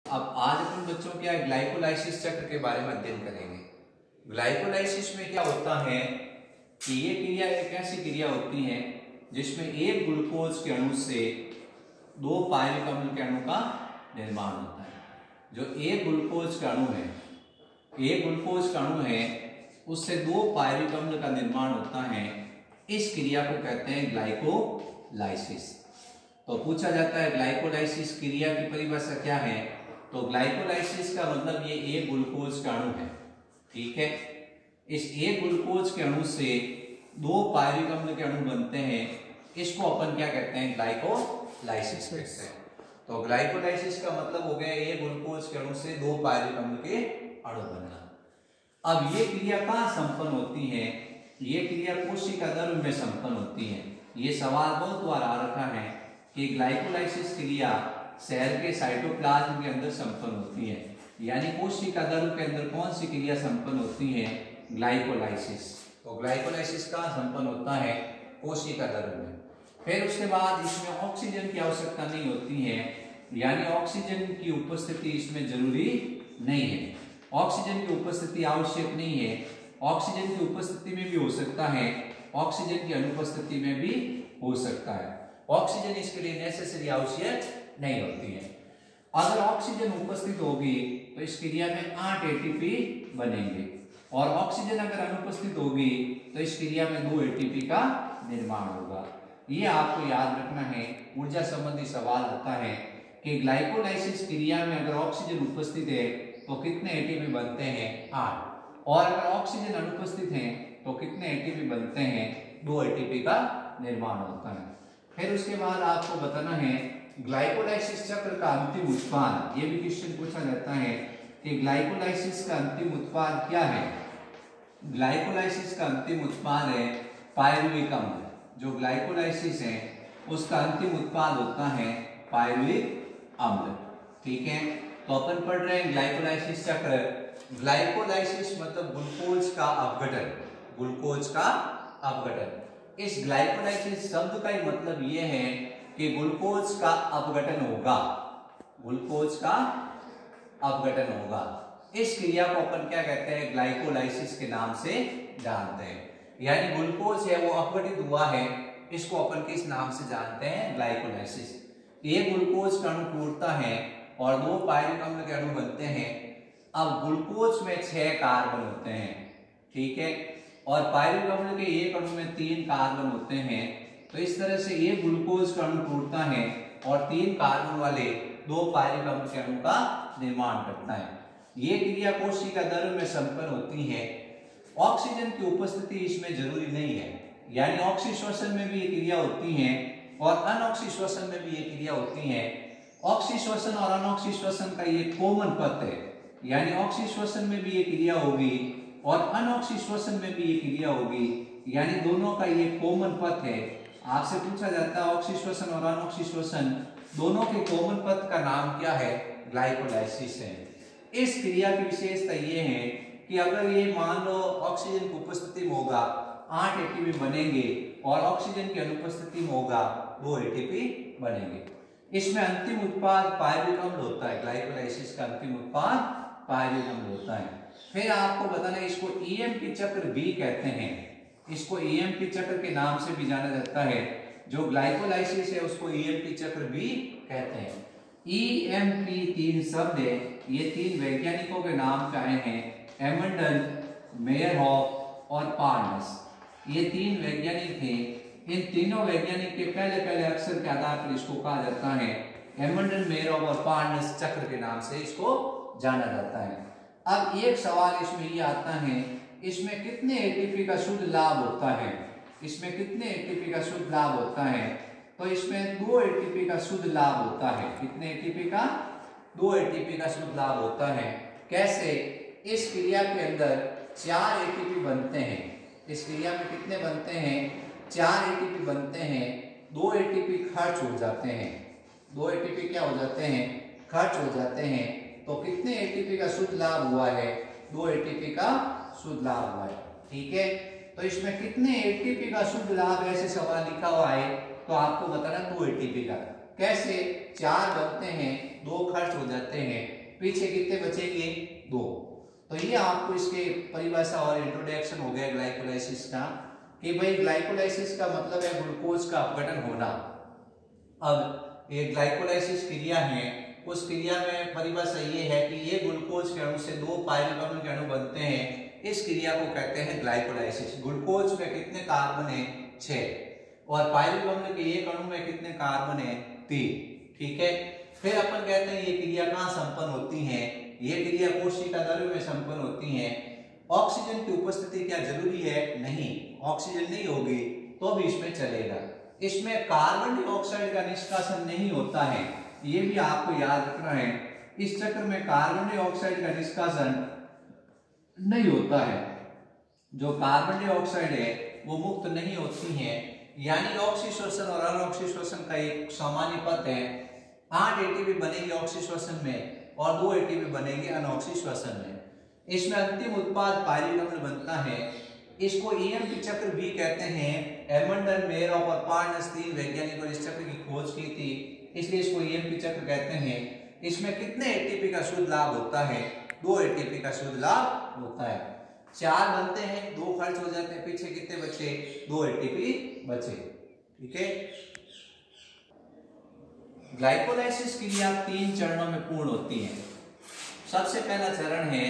अब आज अपन बच्चों क्या ग्लाइकोलाइसिस चक्र के बारे में अध्ययन करेंगे। ग्लाइकोलाइसिस में क्या होता है कि ये क्रिया एक ऐसी क्रिया होती है जिसमें एक ग्लूकोज के अणु से दो पायरिक अम्ल के अणु का निर्माण होता है। जो एक ग्लूकोज का अणु है उससे दो पायरिक अम्ल का निर्माण होता है। इस क्रिया को कहते हैं ग्लाइकोलाइसिस। तो पूछा जाता है ग्लाइकोलाइसिस क्रिया की परिभाषा क्या है। तो ग्लाइकोलाइसिस का मतलब ये एक ग्लूकोज का अणु है, ठीक है। इस एक ग्लूकोज के अणु से दो पायरिक अम्ल के अणु बनते हैं। इसको अपन क्या कहते हैं, ग्लाइकोलाइसिस कहते हैं। तो ग्लाइकोलाइसिस का मतलब हो गया एक ग्लूकोज के अणु से दो पायरिक अम्ल के अणु बनना। अब ये क्रिया कहाँ संपन्न होती है, ये क्रिया कोशिका द्रव्य में संपन्न होती है। ये सवाल बहुत बार आ रखा है कि ग्लाइकोलाइसिस क्रिया सेल के साइटोप्लाज्म के अंदर संपन्न होती है, यानी कोशिका द्रव्य के अंदर कौन सी क्रिया संपन्न होती है, ग्लाइकोलाइसिस। तो ग्लाइकोलाइसिस कहाँ संपन्न होता है, कोशिका द्रव्य में। फिर उसके बाद इसमें ऑक्सीजन की आवश्यकता नहीं होती है, यानी ऑक्सीजन की उपस्थिति इसमें जरूरी नहीं है। ऑक्सीजन की उपस्थिति आवश्यक नहीं है। ऑक्सीजन की उपस्थिति में भी हो सकता है, ऑक्सीजन की अनुपस्थिति में भी हो सकता है। ऑक्सीजन इसके लिए नेसेसरी आवश्यक नहीं होती है। अगर ऑक्सीजन उपस्थित होगी तो इस क्रिया में 8 एटीपी बनेंगे, और ऑक्सीजन अगर अनुपस्थित होगी तो इस क्रिया में 2 एटीपी का निर्माण होगा। ये आपको याद रखना है। ऊर्जा संबंधी सवाल आता है कि ग्लाइकोलाइसिस क्रिया में अगर ऑक्सीजन उपस्थित है तो कितने एटीपी बनते हैं, 8, और अगर ऑक्सीजन अनुपस्थित है तो कितने एटीपी बनते हैं, 2 एटीपी का निर्माण होता है। फिर उसके बाद आपको बताना है ग्लाइकोलाइसिस चक्र का अंतिम उत्पाद। ये भी क्वेश्चन पूछा जाता है कि ग्लाइकोलाइसिस का अंतिम उत्पाद क्या है। ग्लाइकोलाइसिस का अंतिम उत्पाद है पायरुविक अम्ल। जो ग्लाइकोलाइसिस है उसका अंतिम उत्पाद होता है पायरुविक अम्ल, ठीक है। तो अपन पढ़ रहे हैं ग्लाइकोलाइसिस चक्र। ग्लाइकोलाइसिस मतलब ग्लूकोज का अपघटन, ग्लूकोज का अपघटन। इस ग्लाइकोलाइसिस शब्द का ही मतलब यह है कि ग्लूकोज का अपघटन होगा, ग्लूकोज का अपघटन होगा। इस क्रिया को अपन क्या कहते हैं, ग्लाइकोलाइसिस के नाम से जानते हैं। यानी ग्लूकोज है वो अपघटित हुआ है, इसको अपन किस नाम से जानते हैं, ग्लाइकोलाइसिस। एक ग्लूकोज का अणु टूटता है और दो पायरिक अम्ल के अणु बनते हैं। अब ग्लूकोज में 6 कार्बन होते हैं, ठीक है, और पायरिक अम्ल के एक अणु में 3 कार्बन होते हैं। तो इस तरह से एक ग्लूकोज का अणु टूटता है और 3 कार्बन वाले 2 पायरिक अम्ल के अणु का निर्माण करता है। ये क्रिया कोशिका द्रव्य में संपन्न होती है। ऑक्सीजन की उपस्थिति इसमें जरूरी नहीं है, यानी ऑक्सीश्वसन में भी ये क्रिया होती है और अनऑक्सीश्वसन में भी ये क्रिया होती है। ऑक्सीश्वसन और अनऑक्सीश्वसन का ये कॉमन पथ है, यानी ऑक्सीश्वसन में भी ये क्रिया होगी और अनऑक्सीश्वसन में भी ये क्रिया होगी, यानी दोनों का ये कॉमन पथ है। आपसे पूछा जाता है ऑक्सीश्वसन और अनऑक्सीश्वसन दोनों के कॉमन पथ का नाम क्या है, ग्लाइकोलाइसिस है। इस क्रिया की विशेषता ये है कि अगर ये मान लो ऑक्सीजन की उपस्थिति में होगा 8 एटीपी बनेंगे और ऑक्सीजन की अनुपस्थिति में होगा 2 एटीपी बनेंगे। इसमें अंतिम उत्पाद पायरुविक अम्ल होता है। ग्लाइकोलाइसिस का अंतिम उत्पाद पायरुविक अम्ल होता है। फिर आपको बताना है इसको ईएमपी चक्र भी कहते हैं। इसको ईएमपी चक्र के नाम से भी जाना जाता है। जो ग्लाइकोलाइसिस है उसको ईएमपी चक्र भी कहते हैं। ईएमपी 3 शब्द है, ये 3 वैज्ञानिकों के नाम पे आए हैं, एमंडल, मेयरहॉफ और पार्नस। ये 3 वैज्ञानिक थे। इन तीनों वैज्ञानिक के पहले अक्षर के आधार पर इसको कहा जाता है एमंडल, मेयरहॉफ और पार्नस चक्र के नाम से इसको जाना जाता है। अब एक सवाल इसमें ये आता है, इसमें कितने एटीपी का शुद्ध लाभ होता है, इसमें कितने एटीपी का शुद्ध लाभ होता है। तो इसमें 2 एटीपी का शुद्ध लाभ होता है। कितने एटीपी का, 2 एटीपी का शुद्ध लाभ होता है। कैसे, इस क्रिया के अंदर 4 एटीपी बनते हैं। इस क्रिया में कितने बनते हैं, 4 एटीपी बनते हैं। 2 एटीपी खर्च हो जाते हैं, 2 एटीपी क्या हो जाते हैं, खर्च हो जाते हैं। तो कितने एटीपी का शुद्ध लाभ हुआ है, 2 एटीपी का शुद्ध लाभ हुआ है, ठीक है। तो इसमें कितने एटीपी का शुद्ध लाभ, ऐसे सवाल लिखा हुआ है तो आपको बताना 2 एटीपी का। कैसे, 4 बनते हैं, 2 खर्च हो जाते हैं, पीछे कितने बचेंगे 2। तो ये आपको इसके परिभाषा और इंट्रोडक्शन हो गया ग्लाइकोलाइसिस का कि भाई ग्लाइकोलाइसिस का मतलब है ग्लूकोज का अपघटन होना। अब ये ग्लाइकोलाइसिस क्रिया है, उस क्रिया में परिभाषा ये है कि ये ग्लूकोज के अणु से 2 पायरिक अम्ल के अणु बनते हैं, इस क्रिया को कहते हैं ग्लाइकोलाइसिस। ग्लूकोज में कितने कार्बन है 6 और पायरिक अम्ल के एक अणु में कितने कार्बन है 3। ठीक है, फिर अपन कहते हैं ये क्रिया कहाँ संपन्न होती है, ये क्रिया कोशिका द्रव्य में संपन्न होती है। ऑक्सीजन की उपस्थिति क्या जरूरी है, नहीं, ऑक्सीजन नहीं होगी तो भी इसमें चलेगा। इसमें कार्बन डाइऑक्साइड का निष्कासन नहीं होता है, ये भी आपको याद रखना है। इस चक्र में कार्बन डाइऑक्साइड का निष्कासन नहीं होता है, जो कार्बन डाइऑक्साइड है वो मुक्त नहीं होती है, यानी ऑक्सीश्वसन और अनऑक्सीश्वसन का एक सामान्य पथ है। 8 एटीपी बनेगी ऑक्सीश्वसन में और 2 एटीपी बनेगी अनऑक्सीश्वसन में। इसमें अंतिम उत्पाद पायरिक अम्ल बनता है। इसको ईएमपी चक्र भी कहते हैं। एमंडन, मेयरहोफ और पार्टनर्स 3 वैज्ञानिकों ने इस चक्र की खोज की थी, इसलिए इसको ईएमपी चक्र कहते हैं। इसमें कितने एटीपी का शुद्ध लाभ होता है, 2 एटीपी का शुद्ध लाभ होता है। 4 बनते हैं, 2 खर्च हो जाते हैं, पीछे कितने बचे 2 एटीपी बचे। ठीक है, ग्लाइकोलाइसिस क्रिया 3 चरणों में पूर्ण होती है। सबसे पहला चरण है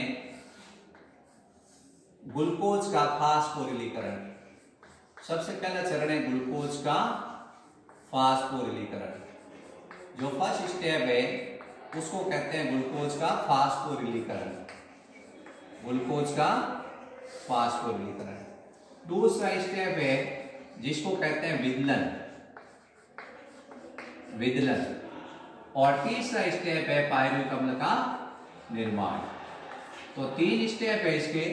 ग्लूकोज का फास्फोरिलीकरण। सबसे पहला चरण है ग्लूकोज का फास्फोरिलीकरण। जो फर्स्ट स्टेप है उसको कहते हैं ग्लूकोज का फास्फोरिलीकरण, ग्लूकोज का फास्फोरिलीकरण। दूसरा स्टेप है जिसको कहते हैं विदलन, विदलन। और तीसरा स्टेप है पायरुविक अम्ल का निर्माण। तो 3 स्टेप है इसके।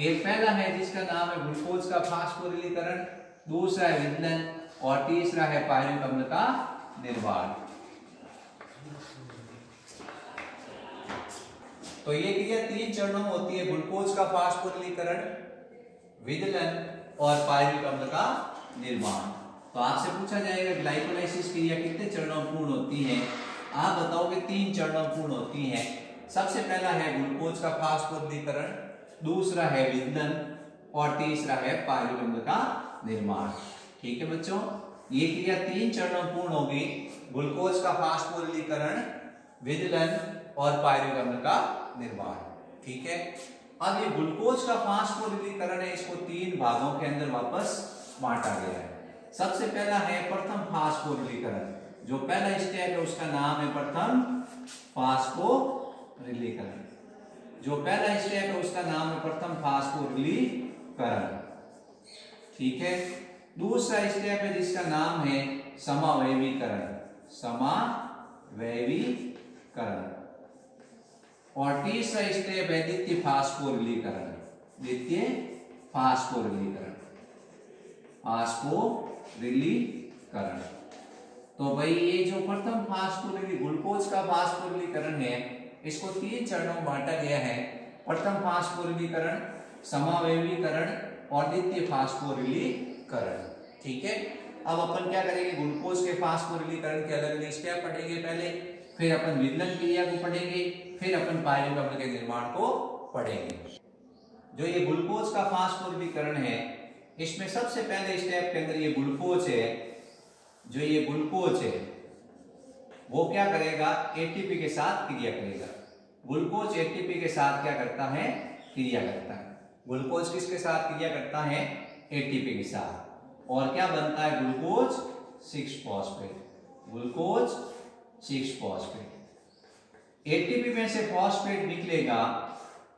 एक पहला है जिसका नाम है ग्लूकोज का फास्फोरिलीकरण, दूसरा है विदलन और तीसरा है पायरुविक अम्ल का निर्माण। तो ये क्रिया 3 चरणों में होती है, ग्लूकोज का फास्फोरिलीकरण, विदलन और पायरुविक अम्ल का निर्माण। तो आपसे पूछा जाएगा ग्लाइकोलाइसिस क्रिया कितने चरणों में पूर्ण होती है, आप बताओगे 3 चरणों में पूर्ण होती है। सबसे पहला है ग्लूकोज का फास्फोरिलीकरण, दूसरा है विदलन और तीसरा है पायरुविक अम्ल का निर्माण। ठीक है बच्चों, ये क्रिया 3 चरणों में पूर्ण होगी, ग्लूकोज का फास्फोरिलीकरण, विदलन और पायरुविक अम्ल का निर्माण। ठीक है, अब ये ग्लूकोज का फास्फोरिलीकरण है, इसको 3 भागों के अंदर वापस बांटा गया है। सबसे पहला है प्रथम फास्फोरिलीकरण। जो पहला स्टेप है उसका नाम है प्रथम फास्फोरिलीकरण। जो पहला स्टेप है उसका नाम है प्रथम फास्फोरिलीकरण। ठीक है, दूसरा स्टेप है जिसका नाम है समावयवीकरण, समावयवीकरण। और तीसरा स्टेप है द्वितीय फास्फोरिलीकरण, द्वितीय फास्फोरिलीकरण, फास्फोरिलीकरण। तो भाई ये जो प्रथम ग्लूकोज का फास्फोरिलीकरण है, इसको 3 चरणों में बांटा गया है। प्रथम फास्फोरिलीकरण, समावयवीकरण और द्वितीय फास्फोरिलीकरण। ठीक है, अब अपन क्या करेंगे, ग्लूकोज के फास्फोरिलीकरण के अलग अलग स्टेप पढ़ेंगे पहले, फिर अपन विदलन क्रिया को पढ़ेंगे, फिर अपन पायरुविक अम्ल के निर्माण को पढ़ेंगे। जो ये ग्लूकोज का फास्फोरिलीकरण है, इसमें सबसे पहले स्टेप के अंदर ये ग्लूकोज है, जो ये ग्लूकोज है वो क्या करेगा, एटीपी के साथ क्रिया करेगा। ग्लूकोज एटीपी के साथ क्या करता है, क्रिया करता है। ग्लूकोज किसके साथ क्रिया करता है, एटीपी के साथ। और क्या बनता है, ग्लूकोज 6-फॉस्फेट, ग्लूकोज 6-फॉस्फेट। एटीपी में से फॉस्फेट निकलेगा,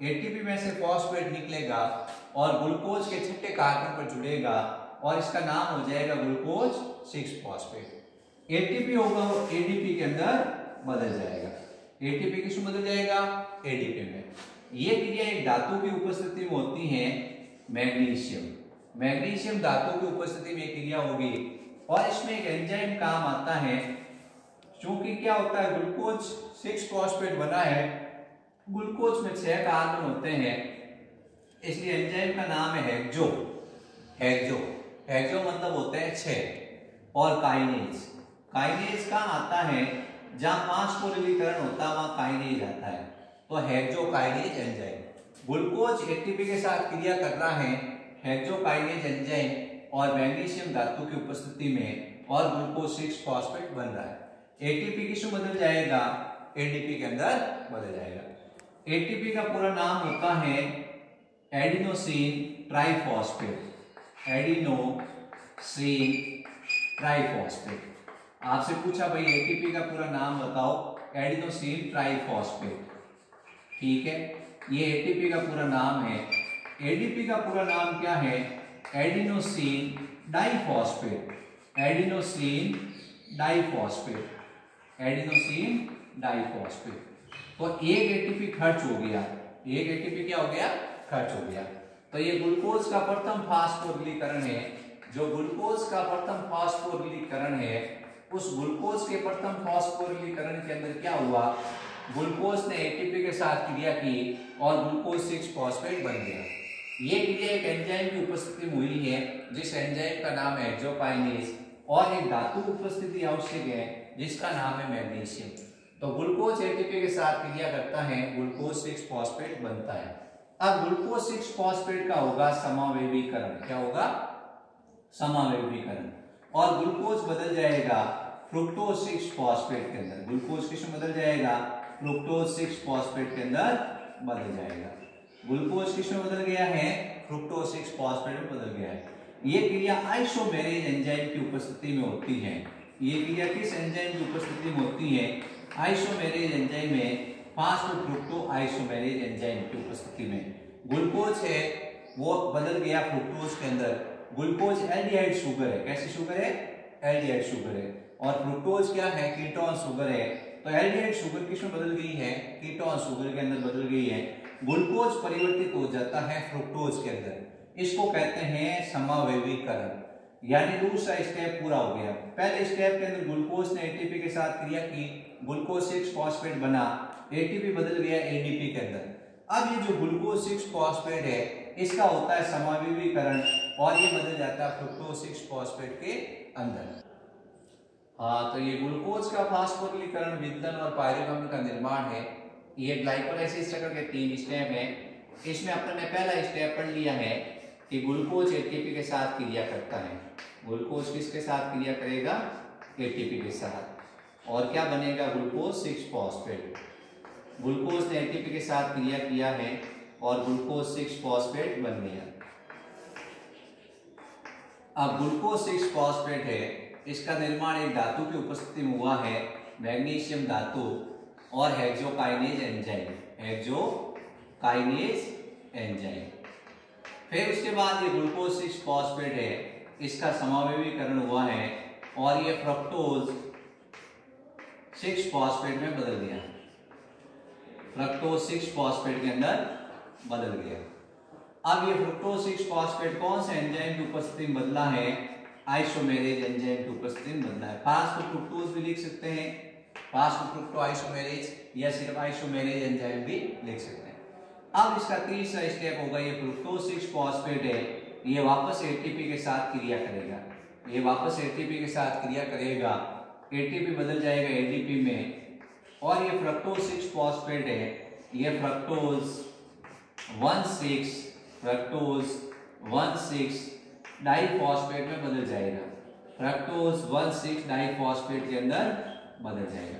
एटीपी में से फॉस्फेट निकलेगा और ग्लूकोज के छठे कार्बन पर जुड़ेगा और इसका नाम हो जाएगा ग्लूकोज 6-फॉस्फेट। एटीपी होगा वो एडीपी के अंदर बदल जाएगा। एटीपी किसमें बदल जाएगा, एडीपी में। ये क्रिया एक धातु की उपस्थिति में होती है, मैग्नीशियम। मैग्नीशियम धातु की उपस्थिति में क्रिया होगी और इसमें एक एंजाइम काम आता है। क्योंकि क्या होता है, ग्लूकोज 6-फॉस्फेट बना है, ग्लूकोज में 6 कार्बन होते हैं, इसलिए एंजाइम का नाम है हेक्सो। हेक्सो, हेक्सो मतलब होते हैं 6। और काइनेज, काइनेज कहाँ आता है, जहां फास्फोरिलीकरण होता है वहां काइनेज आता है, तो हेक्सोकाइनेज एंजाइम। ग्लूकोज एटीपी के साथ क्रिया कर रहा है हेक्सोकाइनेज एंजाइम और मैग्नीशियम धातु की उपस्थिति में और ग्लूकोज 6 फॉस्फेट बन रहा है। एटीपी किसमें बदल जाएगा, एडीपी के अंदर बदल जाएगा। एटीपी का पूरा नाम होता है एडिनोसिन ट्राइफॉस्फेट, एडिनोसिन ट्राइफॉस्फेट। आपसे पूछा भाई एटीपी का पूरा नाम बताओ, एडिनोसिन ट्राइफॉस्फेट, ठीक है, ये एटीपी का पूरा नाम है। एडीपी का पूरा नाम क्या है, adenosine diphosphate, adenosine diphosphate, adenosine diphosphate. तो एक एटीपी खर्च हो गया, एक एटीपी क्या हो गया, खर्च हो गया। तो ये ग्लूकोज का प्रथम फास्फोरिलीकरण है। जो ग्लूकोज का प्रथम फास्फोरिलीकरण है, उस ग्लूकोज के प्रथम फास्फोरिलीकरण के अंदर क्या हुआ, ग्लूकोज ने एटीपी के साथ क्रिया की और ग्लूकोज 6 फॉस्फेट बन गया। ये क्रिया एक एंजाइम की उपस्थिति में हुई है, जिस एंजाइम का नाम है हेक्सोकाइनेज, और एक धातु की उपस्थिति आवश्यक है जिसका नाम है मैग्नीशियम। तो ग्लूकोज एटीपी के साथ क्रिया करता है, ग्लूकोज 6 फॉस्फेट बनता है। अब ग्लूकोज 6 फॉस्फेट का होगा समावेवीकरण, क्या होगा, समावेवीकरण, और ग्लूकोज बदल जाएगा फ्रुक्टोज 6 फॉस्फेट के अंदर। ग्लूकोज किसमें बदल जाएगा, फ्रुक्टोज 6 फॉस्फेट के अंदर बदल जाएगा। ग्लूकोज किसमें बदल गया है, फ्रुक्टोज 6 फॉस्फेट में बदल गया है। ये क्रिया आइसोमेरेज एंजाइम की उपस्थिति में होती है। ये क्रिया किस एंजाइम की उपस्थिति में होती है, आइसोमेरेज एंजाइम में, फास्फोफ्रुक्टो आइसोमेरेज एंजाइम की उपस्थिति में। ग्लूकोज है वो बदल गया फ्रुक्टोज के अंदर। ग्लूकोज एल्डिहाइड शुगर है, कैसी शुगर है, एल्डिहाइड शुगर है, और फ्रुक्टोज क्या है, कीटोन शुगर है। तो एल्डिहाइड शुगर किसमें बदल गई है, कीटोन शुगर के अंदर बदल गई है। ग्लूकोज परिवर्तित हो जाता है फ्रुक्टोज के अंदर, इसको कहते हैं समावेवीकरण, यानी दूसरा स्टेप पूरा हो गया। पहले स्टेप के अंदर ग्लूकोज ने एटीपी के साथ क्रिया की, ग्लूकोज 6 फॉस्फेट बना, एटीपी बदल गया एडीपी के अंदर। अब ये जो ग्लूकोज 6 फॉस्फेट है, इसका होता है समावेवीकरण और ये बदल जाता है फ्रुक्टोज 6 फॉस्फेट के अंदर। हाँ, तो ये ग्लूकोज का फास्फोरिलीकरण, विघटन और पायरुवेट का निर्माण है। ये ग्लाइकोलाइसिस चक्र के 3 स्टेप हैं। इसमें अपने पहला स्टेप पढ़ लिया है कि ग्लूकोज एटीपी के साथ क्रिया करता है। ग्लूकोज किसके साथ क्रिया करेगा, एटीपी के साथ, और क्या बनेगा, ग्लूकोज 6 फॉस्फेट। ग्लूकोज ने एटीपी के साथ क्रिया किया है और ग्लूकोज 6 फॉस्फेट बन गया। अब ग्लूकोज 6 फॉस्फेट है, इसका निर्माण एक धातु की उपस्थिति में हुआ है, मैग्नीशियम धातु और हेक्सोकाइनेज एंजाइम, हेक्सोकाइनेज एंजाइम। फिर उसके बाद ये ग्लूकोज 6 फॉस्फेट है, इसका समावेवीकरण हुआ है और ये फ्रक्टोज 6 फॉस्फेट में बदल गया, फ्रक्टोज 6 फॉस्फेट के अंदर बदल गया। अब ये फ्रुक्टोज 6 फॉस्फेट कौन से एंजाइम की उपस्थिति में बदला है, आइसोमेरेज एंजाइम की उपस्थिति में बदला है। फास्फोफ्रुक्टोज भी लिख सकते हैं, फास्फोफ्रुक्टो आइसोमेरेज, या सिर्फ आइसोमेरेज एंजाइम भी लिख सकते हैं। अब इसका तीसरा स्टेप होगा, ये फ्रुक्टोज 6 फॉस्फेट है, ये वापस एटीपी के साथ क्रिया करेगा, ये वापस एटीपी के साथ क्रिया करेगा, एटीपी बदल जाएगा एडीपी में, और ये फ्रक्टोज 6 फॉस्फेट है, ये फ्रक्टोज 1,6 डाइफॉस्फेट में बदल जाएगा, फ्रक्टोज 1,6 डाइफॉस्फेट के अंदर बदल जाएगा।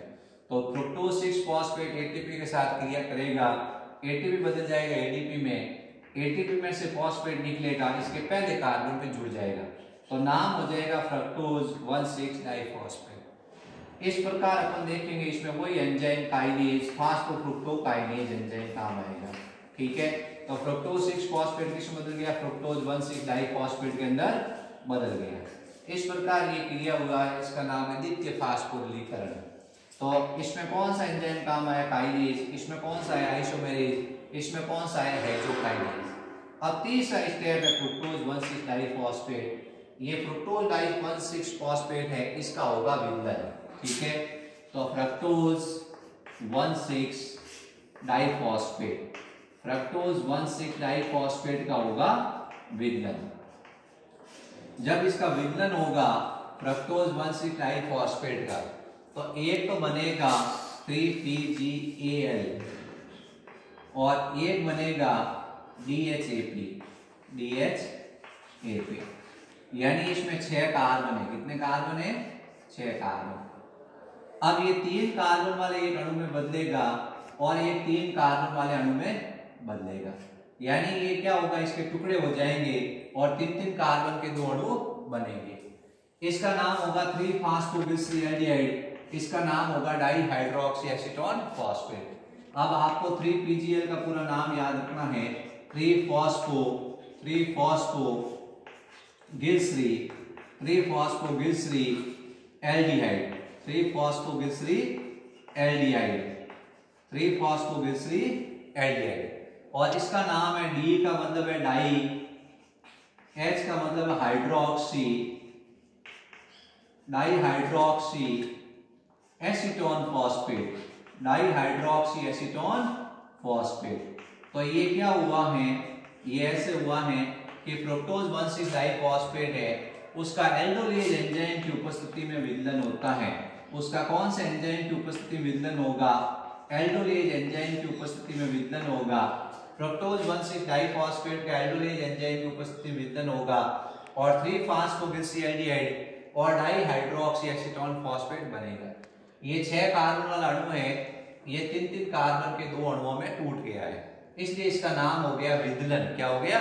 तो फ्रुक्टोज 6 फॉस्फेट एटीपी के साथ क्रिया करेगा, एटीपी बदल जाएगा एडीपी में, एटीपी में से फॉस्फेट निकलेगा, इसके पहले कार्बन पे जुड़ जाएगा, तो नाम हो जाएगा फ्रक्टोज 1,6 डाइफॉस्फेट। इस प्रकार अपन देखेंगे, इसमें वही एंजाइम काइनेज, फास्फोफ्रुक्टोकाइनेज एंजाइम काम आएगा, ठीक है। तो फ्रुक्टोज 6 फॉस्फेट किसमें बदल गया, फ्रुक्टोज 1,6 डाइफॉस्फेट के अंदर बदल गया। इस प्रकार ये क्रिया हुआ है, इसका नाम है द्वितीय फास्फोरिलीकरण। तो इसमें कौन सा एंजाइम काम आया, काइनेज, इसमें कौन सा है, आइसोमेरेज, इसमें कौन सा है, हेक्सोकाइनेज। अब तीसरा स्टेप है फ्रुक्टोज 1,6 डाइफॉस्फेट। ये फ्रुक्टोज 1,6 फॉस्फेट है, इसका होगा विघटन, ठीक है। तो फ्रक्टोज 1,6 डाइफॉस्फेट, फ्रक्टोज 1,6 डाइफॉस्फेट का होगा विघटन। जब इसका विघटन होगा फ्रक्टोज 1,6 डाइफॉस्फेट का, तो एक तो बनेगा 3PgAl और एक बनेगा DHAP, यानी इसमें 6 कार्बन है। कितने कार्बन है? 6 कार्बन। अब ये 3 कार्बन वाले एक अणु में बदलेगा और ये 3 कार्बन वाले अणु में बदलेगा, यानी ये क्या होगा, इसके टुकड़े हो जाएंगे और 3-3 कार्बन के 2 अणु बनेंगे। इसका नाम होगा 3-फॉस्फोग्लिसरॉल्डिहाइड, इसका नाम होगा डाइहाइड्रोक्सी एसीटोन फॉस्फेट। अब आपको 3PgL का पूरा नाम याद रखना है, 3-फॉस्फोग्लिसरीएल्डिहाइड, और इसका नाम है, डी का मतलब है डाई, एच का मतलब है hydroxy, dihydroxy acetone phosphate, dihydroxy acetone phosphate. तो ये क्या हुआ है, ये ऐसे हुआ है कि फ्रुक्टोज 1,6 डाइफॉस्फेट है, उसका एल्डोलेज एंजाइम की उपस्थिति में विदलन होता है। उसका कौन सा एंजाइम की उपस्थिति में विदलन होगा? एल्डोलेज एंजाइम की उपस्थिति में विदलन होगा। फ्रुक्टोज 1,6 डाइफॉस्फेट का एल्डोलेज एंजाइम की उपस्थिति में विदलन होगा और 3-फॉस्फोग्लिसरॉल्डिहाइड और डाइहाइड्रोक्सी एसीटोन फॉस्फेट बनेगा। ये 6 कार्बन वाला अणु है, ये 3-3 कार्बन के 2 अणुओं में टूट गया है, इसलिए इसका नाम हो गया विदलन। क्या हो गया?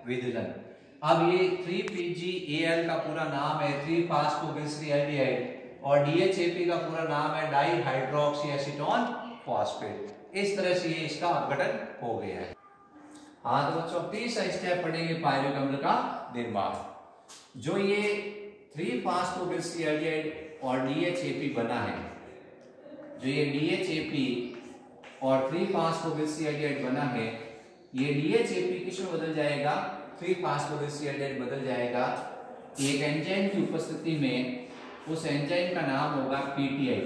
विदलन। अब ये 3PgAl का पूरा नाम है 3-फॉस्फोग्लिसरॉल्डिहाइड और DHAP का पूरा नाम है डाइहाइड्रोक्सी एसीटोन फॉस्फेट। इस तरह से ये इसका अपघटन हो गया है। हाँ तो बच्चों 30 स्टेप पढ़ेंगे पायरुवेट अम्ल का निर्माण। जो ये 3-फॉस्फोग्लिसरॉल्डिहाइड और DHAP बना है, जो ये DHAP और 3-फॉस्फोग्लिसरॉल्डिहाइड बना है, ये DHAP किसमें बदल जाएगा? 3-फॉस्फोग्लिसरॉल्डिहाइड बदल जाएगा एक एंजाइम की उपस्थिति में। उस एंजाइम का नाम होगा PTI।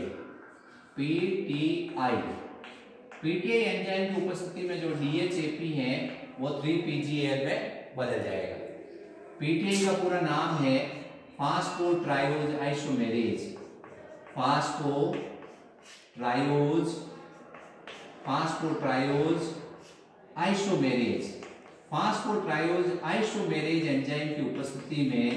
PTI एंजाइम की उपस्थिति में जो DHAP है वो 3PgAl में बदल जाएगा। PTI का पूरा नाम है फास्फोट्रायोज आइसोमेरेज, फास्फोट्रायोज आइसोमेरेज। फास्फोट्रायोज आइसोमेरेज एंजाइम की उपस्थिति में,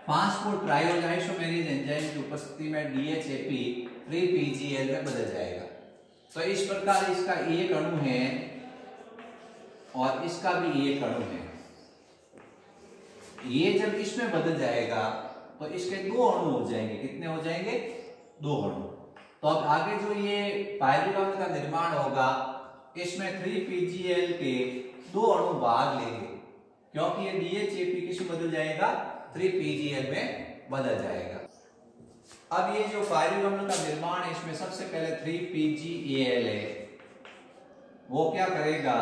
फास्फोट्रायोज आइसोमेरेज एंजाइम की उपस्थिति में DHAP 3PgAl में बदल जाएगा। तो इस प्रकार इसका एक अणु है और इसका भी एक अणु है। ये जब इसमें बदल जाएगा तो इसके 2 अणु हो जाएंगे। कितने हो जाएंगे? 2 अणु। तो अब आगे जो ये पायरुवेट अम्ल का निर्माण होगा, इसमें 3PgAl के 2 अणु भाग लेंगे, क्योंकि ये DHAP किसमें बदल जाएगा? 3PgAl में बदल जाएगा। अब ये जो पायरुवेट अम्ल का निर्माण है, इसमें सबसे पहले 3PgAl है, वो क्या करेगा?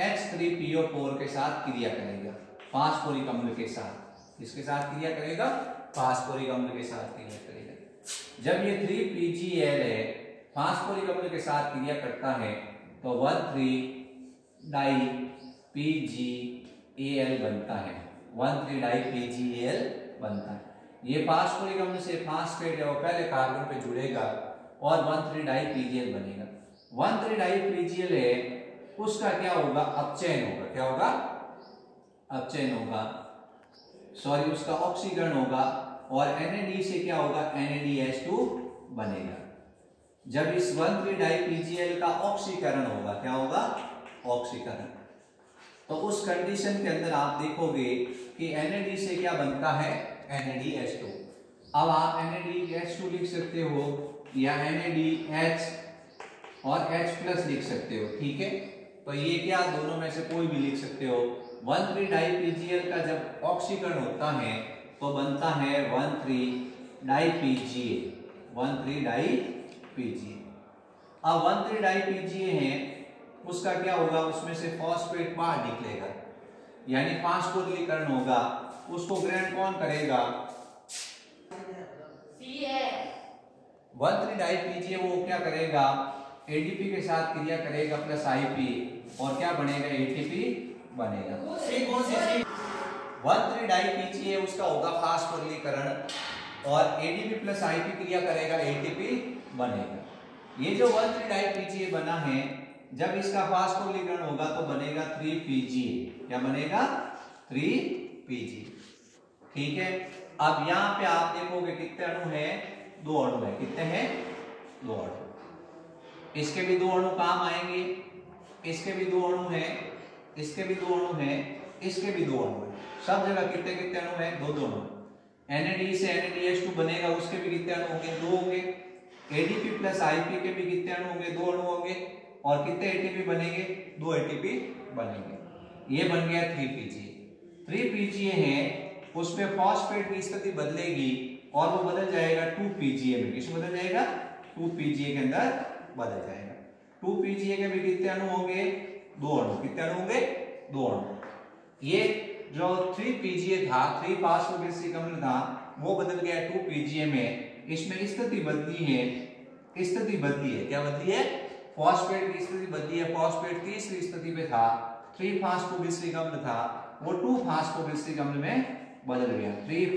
H3PO4 के साथ क्रिया करेगा, फास्फोरिक अम्ल के साथ। इसके साथ क्रिया करेगा? फास्फोरिक अम्ल के साथ क्रिया करेगा। जब ये 3PgAl है फास्फोरिक अम्ल के साथ क्रिया करता है तो 1,3-डाई-PgAl बनता है, 1,3-डाई-PgAl बनता है। ये फास्फोरिक अम्ल से फास्फेट है वो पहले कार्बन पे जुड़ेगा और 1,3-डाई-PgAl बनेगा। 1,3-डाई-PgAl है, उसका क्या होगा? अपचयन होगा। क्या होगा? अपचयन होगा, सॉरी उसका ऑक्सीकरण होगा और NAD से क्या होगा? NADH2 बनेगा। जब इस 1,3-डाई-PgAl का ऑक्सीकरण होगा, क्या होगा? ऑक्सीकरण। तो उस कंडीशन के अंदर आप देखोगे कि NAD से क्या बनता है? NADH2। अब आप NADH2 लिख सकते हो या NADH और H+ लिख सकते हो, ठीक है। तो ये क्या, दोनों में से कोई भी लिख सकते हो। 1,3-डाई-PgAl का जब ऑक्सीकरण होता है तो बनता है 1,3-डाई-PgA, 1,3-डाई-PgA। अब 1,3-डाई-PgA है, उसका क्या होगा? उसमें से फॉस्फेट बाहर निकलेगा, यानी फास्फोरिलीकरण होगा। उसको ग्रहण कौन करेगा? 1,3-डाई-PgA वो क्या करेगा? ADP के साथ क्रिया करेगा प्लस IP और क्या बनेगा? ATP बनेगा। 1,3 डाई पीजीए उसका होगा फास्फोरिलीकरण और एडीपी प्लस आईपी क्रिया करेगा एटीपी बनेगा। ये जो 1,3 डाई पीजीए बना है जब इसका फास्फोरिलीकरण होगा तो बनेगा 3 पीजीए। क्या बनेगा? 3 पीजीए। ठीक है। अब यहां पे आप देखोगे कितने अणु है? 2 अणु है। कितने हैं? 2 अणु। इसके भी 2 अणु काम आएंगे, इसके भी 2 अणु हैं, इसके भी 2 अणु हैं, इसके भी 2 अणु हैं। सब जगह कितने कितने अणु हैं? 2 अणु। NAD से NADH2 बनेगा, उसके भी कितने अणु होंगे? 2 होंगे। ADP प्लस IP के भी कितने अणु होंगे? 2 अणु होंगे। और कितने ATP बनेंगे? 2 ATP बनेंगे। ये बन गया 3 पीजीए। 3 पीजीए है, उसमें फॉस्फेट की स्थिति बदलेगी और वो बदल जाएगा 2 पीजीए में। किसमें बदल जाएगा? 2 पीजीए के अंदर बदल जाएगा। 2 पीजीए के भी कितने अणु होंगे? 2 अणु। कितने अणु होंगे? 2 अणु। ये जो 3 पीजीए था, 3 फास्फोग्लिसरिक अम्ल था, वो बदल गया 2 पीजीए में। इसमें स्थिति बदली है, स्थिति बदली है। क्या बदली है? फॉस्फेट की स्थिति बदली है। फॉस्फेट तीसरी स्थिति पे था, 3 फास्फोग्लिसरिक अम्ल था, वो 2 फास्फोग्लिसरिक अम्ल में बदल गया। 3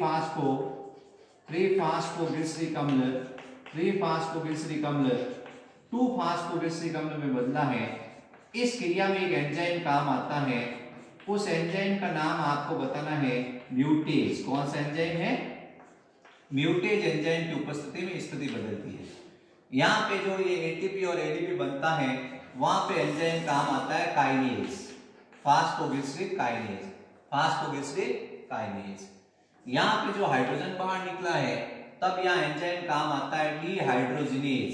फास्फोग्लिसरिक अम्ल 2 फास्फोग्लिसरिक अम्ल में बदला है। इस क्रिया में एक एंजाइम काम आता है, उस एंजाइम का नाम आपको बताना है म्यूटेज। कौन सा एंजाइम है? म्यूटेज एंजाइम की उपस्थिति में स्थिति बदलती है। यहाँ पे जो ये एटीपी और एडीपी बनता है वहां पे एंजाइम काम आता है kinase, phosphoglyceric kinase, phosphoglyceric kinase. यहाँ पे जो हाइड्रोजन बाहर निकला है तब यहाँ एंजाइम काम आता है डीहाइड्रोजिनेज।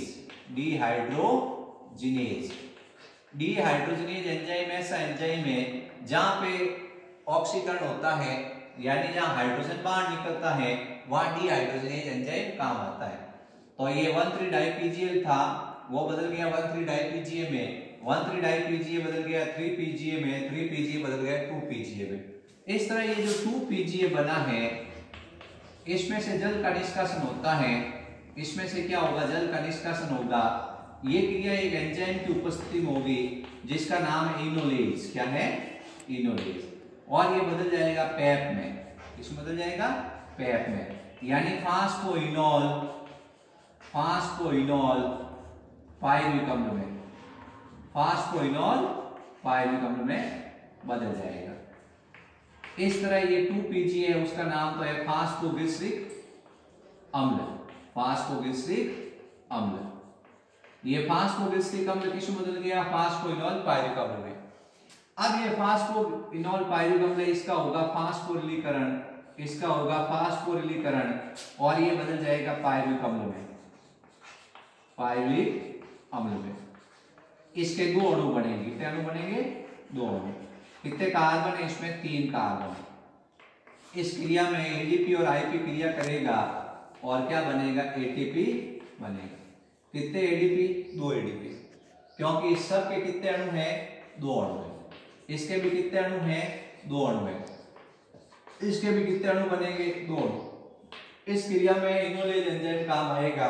डीहाइड्रोजिनेज एंजाइम ऐसा एंजाइम है जहां पे ऑक्सीकरण होता है, यानी जहां हाइड्रोजन बाहर निकलता है वहां डीहाइड्रोजिनेज एंजाइम काम आता है। तो ये 1,3 डाईपीजीएल था, वो बदल गया 1,3 डाईपीजीए में, 1,3 डाईपीजीए बदल गया 3 पीजीए में, 3 पीजीए बदल गया 2 पीजीए में। इस तरह ये जो 2 पीजीए बना है, इसमें से जल का निष्कासन होता है। इसमें से क्या होगा? जल का निष्कासन होगा। ये क्रिया एक एंजाइम की उपस्थिति में होगी जिसका नाम है इनोलेज। क्या है? इनोलेज। और ये बदल जाएगा पैप में। किसमें बदल जाएगा? पैप में, यानी फास्फोइनोल पायरुविक अम्ल में, फास्फोइनोल पायरुविक अम्ल में बदल जाएगा। इस तरह ये 2 पीजीए है, उसका नाम तो है फास्फोग्लिसरिक अम्ल, फास्फोग्लिसरिक अम्ल। ये फास्फोग्लिसरिक अम्ल किसमें बदल गया? फास्फोइनोल पायरुविक अम्ल में। अब ये फास्फोइनोल पायरुविक अम्ल, इसका होगा फास्फोरिलीकरण, इसका होगा फास्फोरिलीकरण और ये बदल जाएगा पायरुविक अम्ल में, पायरुविक अम्ल में। इसके 2 अणु बनेंगे। कितने अणु बनेंगे? 2 अणु। कितने कार्बन है इसमें? 3 कार्बन। इस क्रिया में एडीपी और आईपी क्रिया करेगा और क्या बनेगा? एटीपी बनेगा। कितने एडीपी? 2 एडीपी, क्योंकि इस सब के कितने अणु हैं? 2 अणु हैं। इसके भी कितने अणु हैं? 2 अणु हैं। इसके भी कितने अणु बनेंगे? 2 अणु। इस क्रिया में इनोलेज एंजाइम काम आएगा,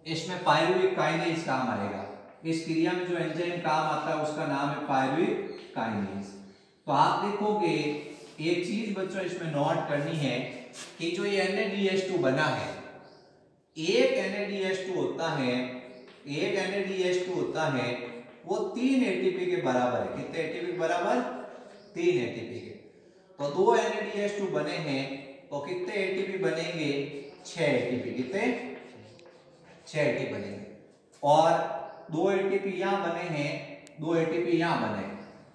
इसमें पायरुविक काइनेज काम आएगा। इस क्रिया में जो एंजाइम काम आता है उसका नाम है पायरुविक काइनेज। तो आप देखोगे एक चीज बच्चों इसमें नोट करनी है कि जो ये NADH2 बना है, एक NADH2 होता है, एक NADH2 होता है, वो 3 ATP के बराबर है। कितने ATP के बराबर? 3 ATP के। तो 2 NADH2 बने हैं तो कितने ATP बनेंगे? 6 ATP। कितने? 6 ATP बनेंगे। और 2 ATP यहां बने हैं, 2 ATP यहां बने,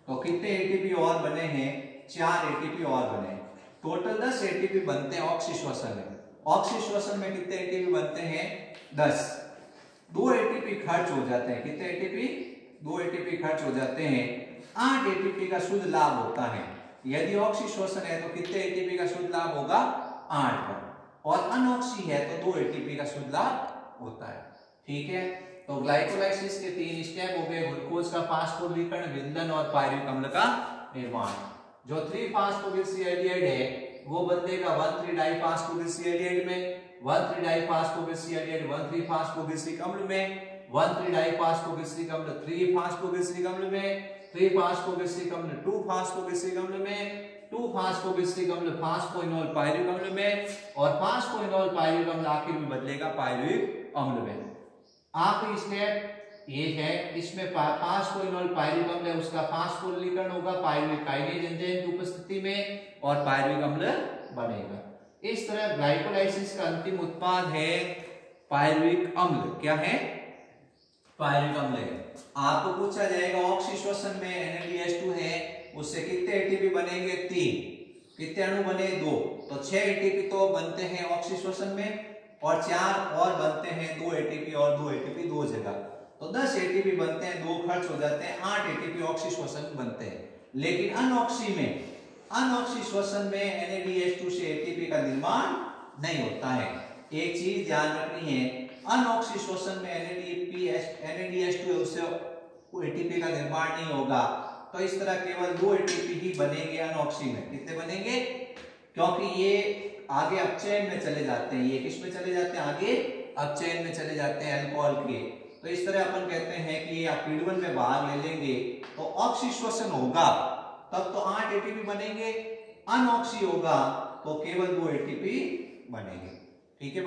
तो कितने ATP और बने हैं? 4 ATP और बने। टोटल 10 ATP बनते हैं ऑक्सीश्वसन में। ऑक्सीश्वसन में कितने ATP बनते हैं? 10। 2 ATP खर्च हो जाते हैं। कितने ATP? 2 ATP खर्च हो जाते हैं। 8 ATP का शुद्ध लाभ होता है। यदि ऑक्सीश्वसन है तो कितने ATP का शुद्ध लाभ होगा? 8 का। और अनऑक्सी है तो 2 ATP का शुद्ध लाभ होता है। ठीक है। तो ग्लाइकोलाइसिस के 3 स्टेप हो गए: ग्लूकोज का फास्फोरिलीकरण, विंदन और पायरुविक अम्ल का निर्माण। जो 3 फास्फोग्लिसराइड है वो बदलेगा 1,3 डाइफास्फोग्लिसराइड में, 1,3 डाइफास्फोग्लिसराइड 1,3 फास्फोग्लिसरिक अम्ल में, 1,3 डाइफास्फोग्लिसरिक अम्ल 3 फास्फोग्लिसरिक अम्ल में, 3 फास्फोग्लिसरिक अम्ल 2 फास्फोग्लिसरिक अम्ल में, 2 फास्फोग्लिसरिक अम्ल फास्फोइनोल पायरुविक अम्ल में, और फास्फोइनोल पायरुविक अम्ल आखिर में बदलेगा पायरुविक अम्ल में। आखिरी स्टेप ये है, इसमें फास्फोइनोल पायरुविक अम्ल है उसका फास्फोरिलीकरण होगा पायरुविक काइनेज एंजाइम की उपस्थिति में और पायरुविक अम्ल बनेगा। इस तरह ग्लाइकोलाइसिस का अंतिम उत्पाद है पायरुविक अम्ल। क्या है? पायरुविक अम्ल है। आपको पूछा जाएगा ऑक्सीश्वसन में NADH2 है, उससे कितने एटीपी बनेंगे? 3। कितने अणु बने? 2। तो 6 एटीपी तो बनते हैं ऑक्सीश्वसन में, और 4 और बनते हैं 2 एटीपी, और 2 एटीपी 2 जगह, तो 10 एटीपी बनते हैं, 2 खर्च हो जाते हैं, 8 एटीपी ऑक्सीश्वसन बनते हैं। लेकिन अनऑक्सी श्वसन में NADH2 से एटीपी का निर्माण नहीं होता है। एक चीज ध्यान रखनी है, अनऑक्सी श्वसन में NADH2 उससे एटीपी का निर्माण नहीं होगा, तो इस तरह केवल 2 एटीपी ही बनेंगे अनऑक्सी में। कितने बनेंगे? क्योंकि ये आगे अपचयन में चले जाते हैं। ये किस में चले जाते हैं? आगे अपचयन में चले जाते हैं अल्कोहल के। तो इस तरह अपन कहते हैं कि ये आप P1 में भाग ले लेंगे तो ऑक्सीश्वसन होगा तब तो 8 एटीपी बनेंगे, अनऑक्सी होगा तो केवल 2 एटीपी बनेंगे। ठीक है।